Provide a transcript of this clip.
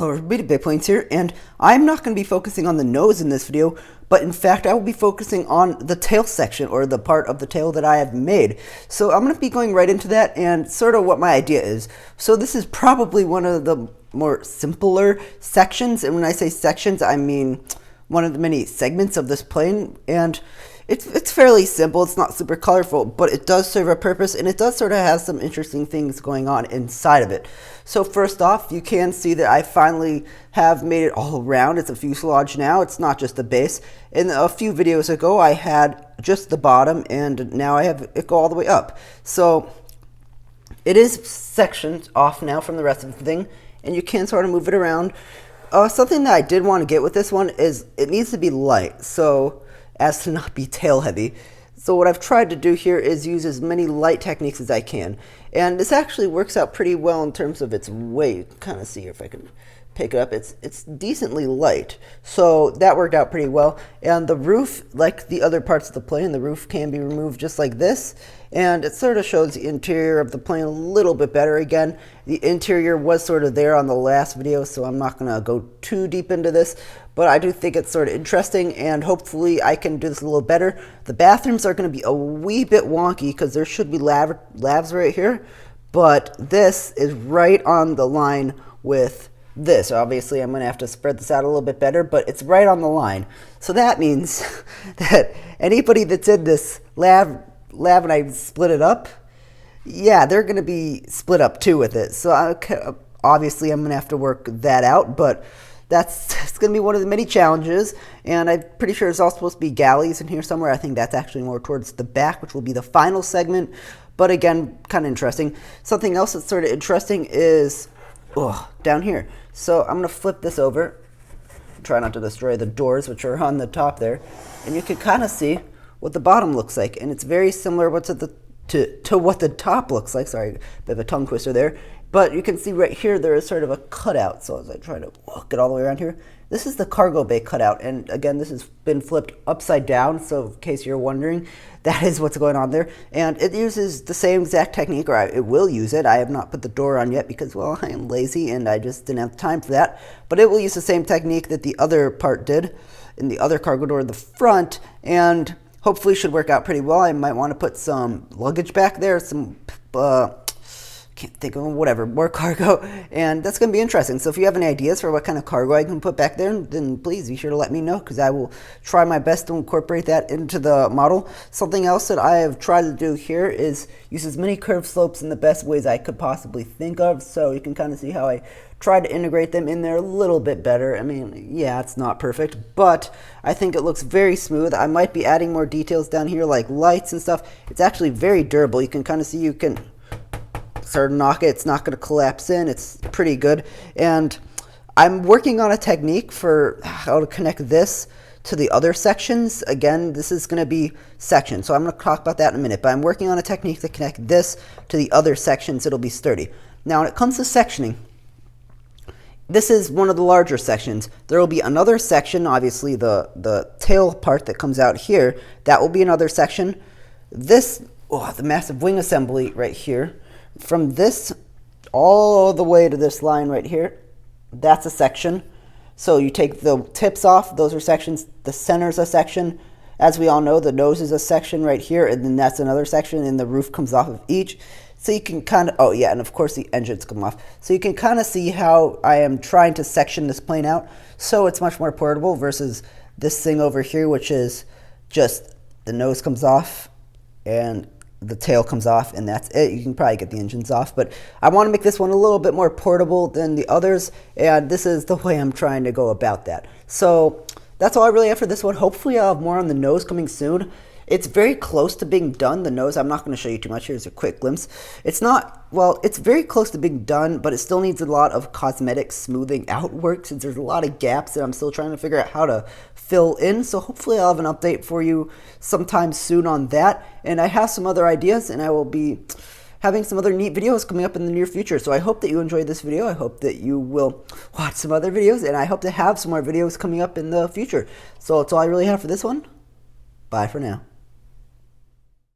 Hello everybody, Biplanes here, and I'm not going to be focusing on the nose in this video, but in fact I will be focusing on the tail section, or the part of the tail that I have made. So I'm going to be going right into that and sort of what my idea is. So this is probably one of the more simpler sections, and when I say sections I mean one of the many segments of this plane, and it's fairly simple. It's not super colorful, but it does serve a purpose, and it does sort of have some interesting things going on inside of it. So first off, you can see that I finally have made it all around. It's a fuselage now. It's not just the base. In a few videos ago, I had just the bottom, and now I have it go all the way up. So it is sectioned off now from the rest of the thing, and you can sort of move it around. Something that I did want to get with this one is it needs to be light, so as to not be tail heavy. So what I've tried to do here is use as many light techniques as I can. And this actually works out pretty well in terms of its weight. Kind of see if I can pick it up. It's decently light. So that worked out pretty well. And the roof, like the other parts of the plane, the roof can be removed just like this. And it sort of shows the interior of the plane a little bit better. Again, the interior was sort of there on the last video, so I'm not going to go too deep into this. But I do think it's sort of interesting, and hopefully I can do this a little better. The bathrooms are going to be a wee bit wonky because there should be lavs right here. But this is right on the line with this. Obviously, I'm going to have to spread this out a little bit better, but it's right on the line. So that means that anybody that's in this lab and I split it up, yeah, they're going to be split up too with it. So obviously, I'm going to have to work that out, but it's going to be one of the many challenges, and I'm pretty sure there's also supposed to be galleys in here somewhere. I think that's actually more towards the back, which will be the final segment, but again, kind of interesting. Something else that's sort of interesting is down here. So I'm going to flip this over, try not to destroy the doors, which are on the top there, and you can kind of see what the bottom looks like, and it's very similar to what the top looks like. Sorry, a bit of a tongue twister there. But you can see right here there is sort of a cutout. So as I try to get all the way around here, this is the cargo bay cutout. And again, this has been flipped upside down. So in case you're wondering, that is what's going on there. And it uses the same exact technique, or it will use it. I have not put the door on yet because, well, I am lazy and I just didn't have time for that. But it will use the same technique that the other part did in the other cargo door in the front. And hopefully should work out pretty well. I might want to put some luggage back there, some can't think of whatever, more cargo, and that's going to be interesting. So if you have any ideas for what kind of cargo I can put back there, then please be sure to let me know, because I will try my best to incorporate that into the model. Something else that I have tried to do here is use as many curved slopes in the best ways I could possibly think of, so you can kind of see how I try to integrate them in there a little bit better. I mean, yeah, it's not perfect, but I think it looks very smooth. I might be adding more details down here like lights and stuff. It's actually very durable. You can kind of see you can sort of knock it. It's not going to collapse in. It's pretty good. And I'm working on a technique for how to connect this to the other sections. Again, this is going to be sections, so I'm going to talk about that in a minute. But I'm working on a technique to connect this to the other sections. It'll be sturdy. Now, when it comes to sectioning, this is one of the larger sections. There will be another section, obviously the tail part that comes out here. That will be another section. This, the massive wing assembly right here, from this all the way to this line right here, that's a section. So you take the tips off, those are sections. The center's a section. As we all know, the nose is a section right here, and then that's another section, and the roof comes off of each. So you can kind of, and of course the engines come off. So you can kind of see how I am trying to section this plane out so it's much more portable versus this thing over here, which is just the nose comes off and the tail comes off, and that's it. You can probably get the engines off, but I want to make this one a little bit more portable than the others, and this is the way I'm trying to go about that. So that's all I really have for this one. Hopefully I'll have more on the nose coming soon. It's very close to being done, the nose. I'm not going to show you too much. Here's a quick glimpse. It's not, well, it's very close to being done, but it still needs a lot of cosmetic smoothing out work since there's a lot of gaps that I'm still trying to figure out how to fill in. So hopefully I'll have an update for you sometime soon on that. And I have some other ideas, and I will be having some other neat videos coming up in the near future. So I hope that you enjoyed this video. I hope that you will watch some other videos, and I hope to have some more videos coming up in the future. So that's all I really have for this one. Bye for now.